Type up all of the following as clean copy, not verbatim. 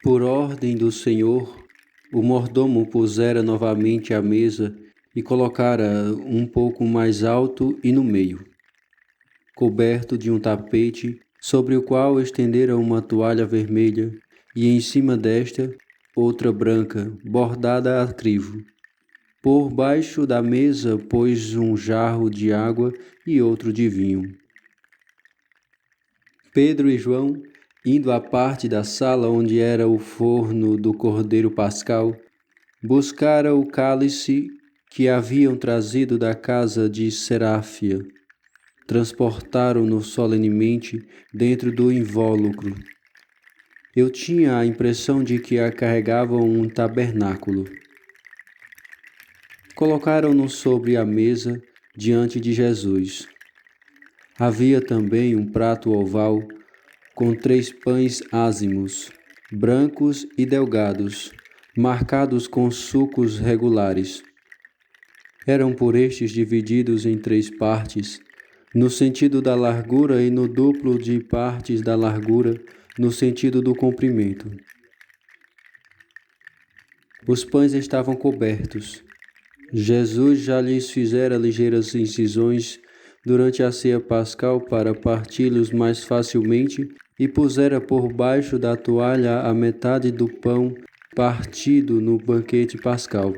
Por ordem do Senhor, o mordomo pusera novamente a mesa e colocara um pouco mais alto e no meio, coberto de um tapete, sobre o qual estendera uma toalha vermelha, e em cima desta outra branca, bordada a crivo. Por baixo da mesa pôs um jarro de água e outro de vinho. Pedro e João, indo à parte da sala onde era o forno do Cordeiro Pascal, buscaram o cálice que haviam trazido da casa de Seráfia. Transportaram-no solenemente dentro do invólucro. Eu tinha a impressão de que a carregavam um tabernáculo. Colocaram-no sobre a mesa diante de Jesus. Havia também um prato oval com 3 pães ázimos, brancos e delgados, marcados com sulcos regulares. Eram por estes divididos em 3 partes, no sentido da largura e no duplo de partes da largura, no sentido do comprimento. Os pães estavam cobertos. Jesus já lhes fizera ligeiras incisões durante a ceia pascal para parti-los mais facilmente e pusera por baixo da toalha a metade do pão partido no banquete pascal.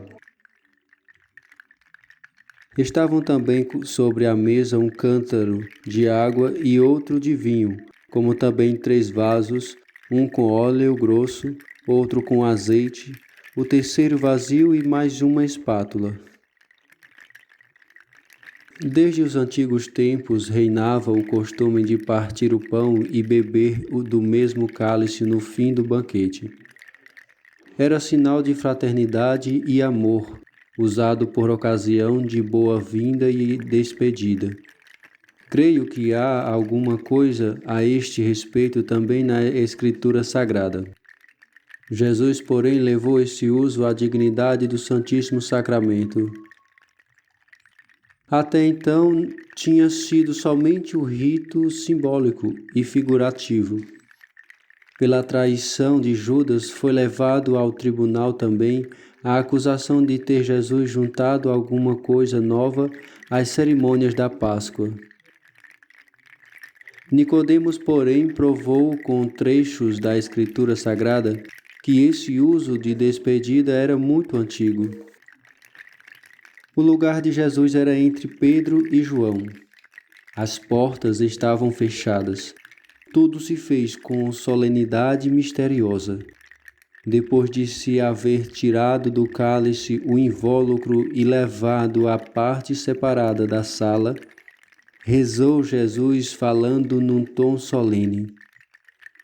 Estavam também sobre a mesa um cântaro de água e outro de vinho, como também 3 vasos, um com óleo grosso, outro com azeite, o terceiro vazio e mais uma espátula. Desde os antigos tempos reinava o costume de partir o pão e beber do mesmo cálice no fim do banquete. Era sinal de fraternidade e amor, usado por ocasião de boa-vinda e despedida. Creio que há alguma coisa a este respeito também na Escritura Sagrada. Jesus, porém, levou este uso à dignidade do Santíssimo Sacramento. Até então, tinha sido somente o rito simbólico e figurativo. Pela traição de Judas, foi levado ao tribunal também a acusação de ter Jesus juntado alguma coisa nova às cerimônias da Páscoa. Nicodemos, porém, provou com trechos da Escritura Sagrada que esse uso de despedida era muito antigo. O lugar de Jesus era entre Pedro e João. As portas estavam fechadas. Tudo se fez com solenidade misteriosa. Depois de se haver tirado do cálice o invólucro e levado à parte separada da sala, rezou Jesus falando num tom solene.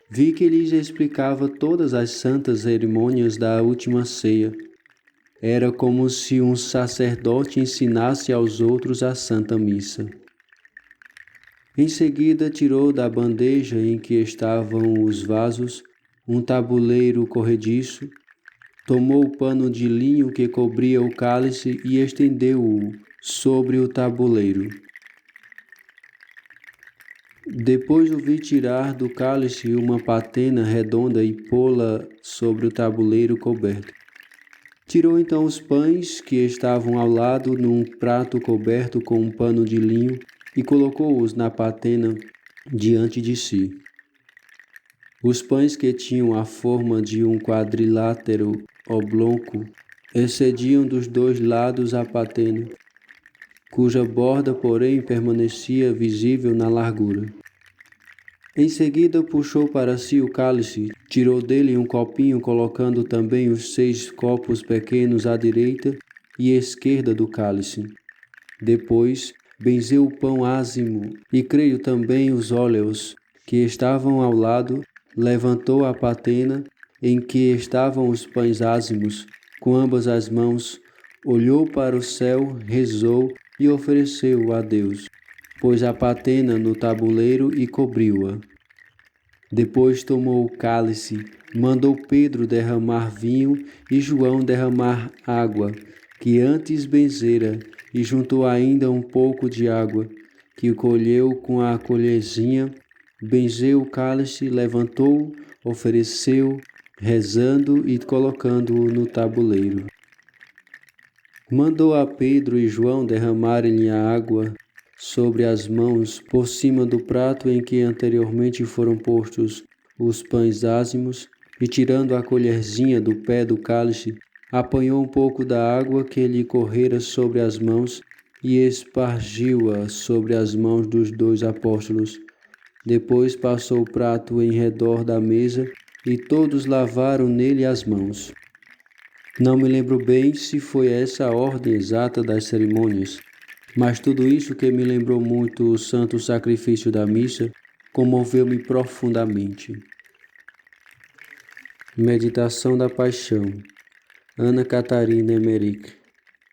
Vi que lhes explicava todas as santas cerimônias da última ceia. Era como se um sacerdote ensinasse aos outros a Santa Missa. Em seguida, tirou da bandeja em que estavam os vasos um tabuleiro corrediço, tomou o pano de linho que cobria o cálice e estendeu-o sobre o tabuleiro. Depois o vi tirar do cálice uma patena redonda e pô-la sobre o tabuleiro coberto. Tirou então os pães que estavam ao lado num prato coberto com um pano de linho e colocou-os na patena diante de si. Os pães, que tinham a forma de um quadrilátero oblongo, excediam dos 2 lados a patena, cuja borda, porém, permanecia visível na largura. Em seguida, puxou para si o cálice, tirou dele um copinho, colocando também os 6 copos pequenos à direita e esquerda do cálice. Depois, benzeu o pão ázimo e creio também os óleos que estavam ao lado, levantou a patena em que estavam os pães ázimos com ambas as mãos, olhou para o céu, rezou e ofereceu a Deus. Pôs a patena no tabuleiro e cobriu-a. Depois tomou o cálice, mandou Pedro derramar vinho e João derramar água, que antes benzera, e juntou ainda um pouco de água, que colheu com a colherzinha, benzeu o cálice, levantou, ofereceu, rezando e colocando-o no tabuleiro. Mandou a Pedro e João derramarem a água sobre as mãos por cima do prato em que anteriormente foram postos os pães ázimos, e tirando a colherzinha do pé do cálice, apanhou um pouco da água que lhe correra sobre as mãos e espargiu-a sobre as mãos dos dois apóstolos. Depois passou o prato em redor da mesa e todos lavaram nele as mãos. Não me lembro bem se foi essa a ordem exata das cerimônias, mas tudo isso, que me lembrou muito o santo sacrifício da missa, comoveu-me profundamente. Meditação da Paixão. Ana Catarina Emerick,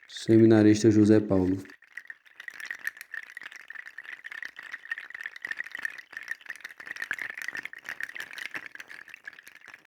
seminarista José Paulo.